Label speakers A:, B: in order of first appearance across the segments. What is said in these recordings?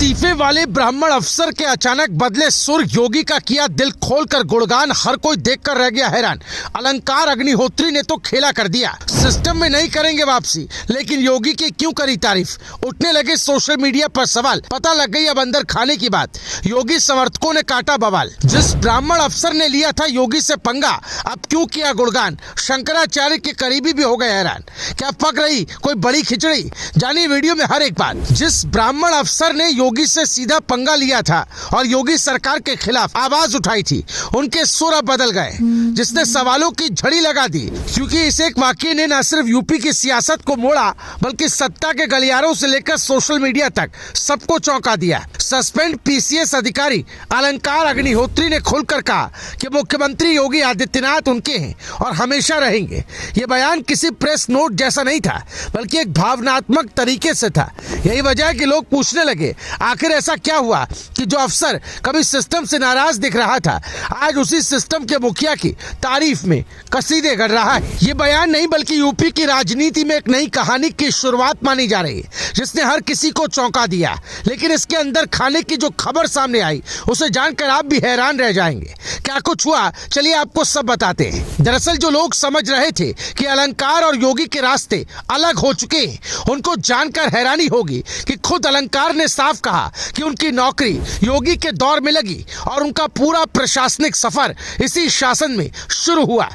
A: इस्तीफे वाले ब्राह्मण अफसर के अचानक बदले सुर। योगी का किया दिल खोलकर गुणगान, हर कोई देखकर रह गया हैरान। अलंकार अग्निहोत्री ने तो खेला कर दिया, सिस्टम में नहीं करेंगे वापसी, लेकिन योगी की क्यों करी तारीफ। उठने लगे सोशल मीडिया पर सवाल, पता लग गई अब अंदर खाने की बात। योगी समर्थकों ने काटा बवाल। जिस ब्राह्मण अफसर ने लिया था योगी से पंगा, अब क्यों किया गुणगान। शंकराचार्य के करीबी भी हो गए हैरान। क्या पक रही कोई बड़ी खिचड़ी, जानिए वीडियो में हर एक बात। जिस ब्राह्मण अफसर ने योगी से सीधा पंगा लिया था और योगी सरकार के खिलाफ आवाज उठाई थी, उनके सुर अब बदल गए, जिसने सवालों की झड़ी लगा दी। क्योंकि इस एक वाकये ने न सिर्फ यूपी की सियासत को मोड़ा, बल्कि सत्ता के गलियारों से लेकर सोशल मीडिया तक सबको चौंका दिया। सस्पेंड पीसीएस अधिकारी अलंकार अग्निहोत्री ने खुलकर कहा कि मुख्यमंत्री योगी आदित्यनाथ उनके हैं और हमेशा रहेंगे। ये बयान किसी प्रेस नोट जैसा नहीं था, बल्कि एक भावनात्मक तरीके से था। यही वजह है कि लोग पूछने लगे, आखिर ऐसा क्या हुआ कि जो अफसर कभी सिस्टम से नाराज दिख रहा था, आज उसी सिस्टम के मुखिया की तारीफ में कसीदे गढ़ रहा है। ये बयान नहीं, बल्कि यूपी की राजनीति में एक नई कहानी की शुरुआत मानी जा रही है, जिसने हर किसी को चौंका दिया। लेकिन इसके अंदर खाने की जो खबर सामने आई, उसे जानकर आप भी हैरान रह जाएंगे। क्या कुछ हुआ, चलिए आपको सब बताते हैं। दरअसल जो लोग समझ रहे थे कि अलंकार और योगी के रास्ते अलग हो चुके हैं, उनको जानकर हैरानी होगी कि खुद अलंकार ने साफ कहा कि उनकी नौकरी योगी के दौर में लगी और उनका पूरा प्रशासनिक सफर इसी शासन में शुरू हुआ।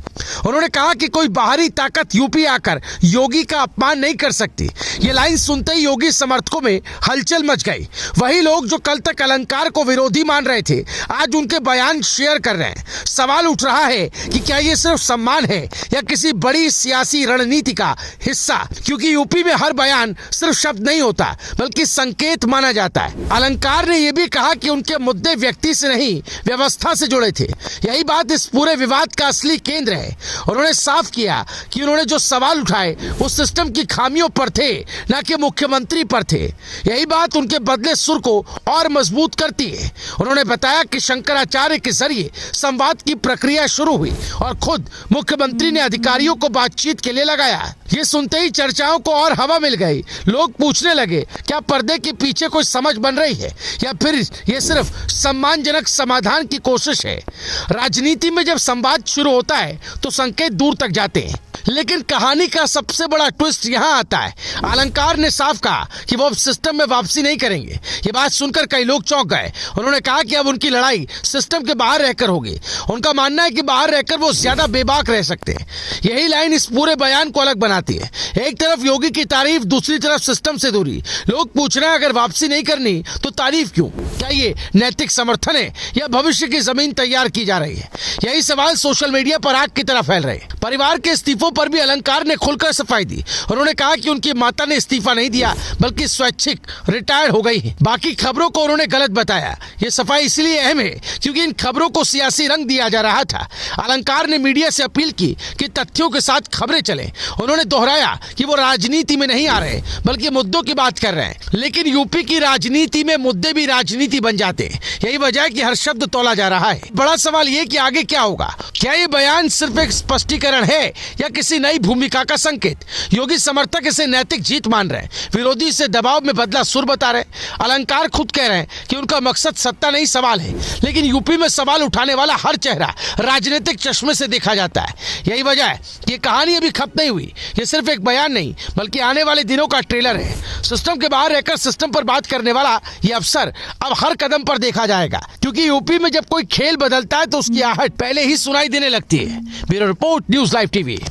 A: उन्होंने कहा कि कोई बाहरी ताकत यूपी आकर योगी का अपमान नहीं कर सकती। ये लाइन सुनते ही योगी समर्थकों में हलचल मच गई। वही लोग जो कल तक अलंकार को विरोधी मान रहे थे, आज उनके बयान शेयर कर रहे हैं। सवाल उठ रहा है कि क्या ये सिर्फ सम्मान है या किसी बड़ी सियासी रणनीति का हिस्सा, क्योंकि यूपी में हर बयान सिर्फ शब्द नहीं होता, बल्कि संकेत माना जाता है। अलंकार ने यह भी कहा कि उनके मुद्दे व्यक्ति से नहीं, व्यवस्था से जुड़े थे। यही बात इस पूरे विवाद का असली केंद्र है। उन्होंने साफ किया कि उन्होंने जो सवाल उठाए वो सिस्टम की खामियों पर थे, न कि मुख्यमंत्री पर थे। यही बात उनके बदले सुर को और मजबूत करती है। उन्होंने बताया कि शंकराचार्य के जरिए संवाद की प्रक्रिया शुरू हुई और खुद मुख्यमंत्री ने अधिकारियों को बातचीत के लिए लगाया। ये सुनते ही चर्चाओं को और हवा मिल गई। लोग पूछने लगे, क्या पर्दे के पीछे कोई समझ बन रही है या फिर ये सिर्फ सम्मानजनक समाधान की कोशिश है। राजनीति में जब संवाद शुरू होता है तो संकेत दूर तक जाते हैं, लेकिन कहानी का सबसे बड़ा ट्विस्ट यहाँ आता है। अलंकार ने साफ कहा कि वो अब सिस्टम में वापसी नहीं करेंगे। ये बात सुनकर कई लोग चौंक गए। उन्होंने कहा कि अब उनकी लड़ाई सिस्टम के बाहर रहकर होगी। उनका मानना है कि बाहर रहकर वो ज्यादा बेबाक रह सकते हैं। यही लाइन इस पूरे बयान को अलग बनाती है। एक तरफ योगी की तारीफ, दूसरी तरफ सिस्टम से दूरी। लोग पूछ रहे हैं, अगर वापसी नहीं करनी तो तारीफ क्यों? क्या ये नैतिक समर्थन है या भविष्य की जमीन तैयार की जा रही है? यही सवाल सोशल मीडिया पर आग की तरह फैल रहे हैं। परिवार के इस्तीफों पर भी अलंकार ने खुलकर सफाई दी। उन्होंने कहा कि उनकी माता ने इस्तीफा नहीं दिया, बल्कि स्वैच्छिक रिटायर हो गई है। बाकी खबरों को उन्होंने गलत बताया। ये सफाई इसलिए अहम है क्योंकि इन खबरों को सियासी रंग दिया जा रहा था। अलंकार ने मीडिया से अपील की कि तथ्यों के साथ खबरें चलें। उन्होंने दोहराया कि वो राजनीति में नहीं आ रहे, बल्कि मुद्दों की बात कर रहे हैं। लेकिन यूपी की राजनीति में मुद्दे भी राजनीति बन जाते हैं। यही वजह है कि हर शब्द तोला जा रहा है। बड़ा सवाल ये कि आगे क्या होगा। क्या ये बयान सिर्फ एक स्पष्टीकरण है या किसी नई भूमिका का संकेत? योगी समर्थक इसे नैतिक जीत मान रहे हैं, विरोधी इसे दबाव में बदला सुर बता रहे हैं। अलंकार खुद कह रहे हैं कि उनका मकसद सत्ता नहीं सवाल है, लेकिन यूपी में सवाल उठाने वाला हर चेहरा राजनीतिक चश्मे से देखा जाता है। यही वजह है कि ये कहानी अभी खत्म नहीं हुई। ये सिर्फ एक बयान नहीं, बल्कि आने वाले दिनों का ट्रेलर है। सिस्टम के बाहर रहकर सिस्टम पर बात करने वाला ये अफसर अब हर कदम पर देखा जाएगा, क्योंकि यूपी में जब कोई खेल बदलता है तो उसकी आहट पहले ही सुनाई देने लगती है। Bureau report, news live TV.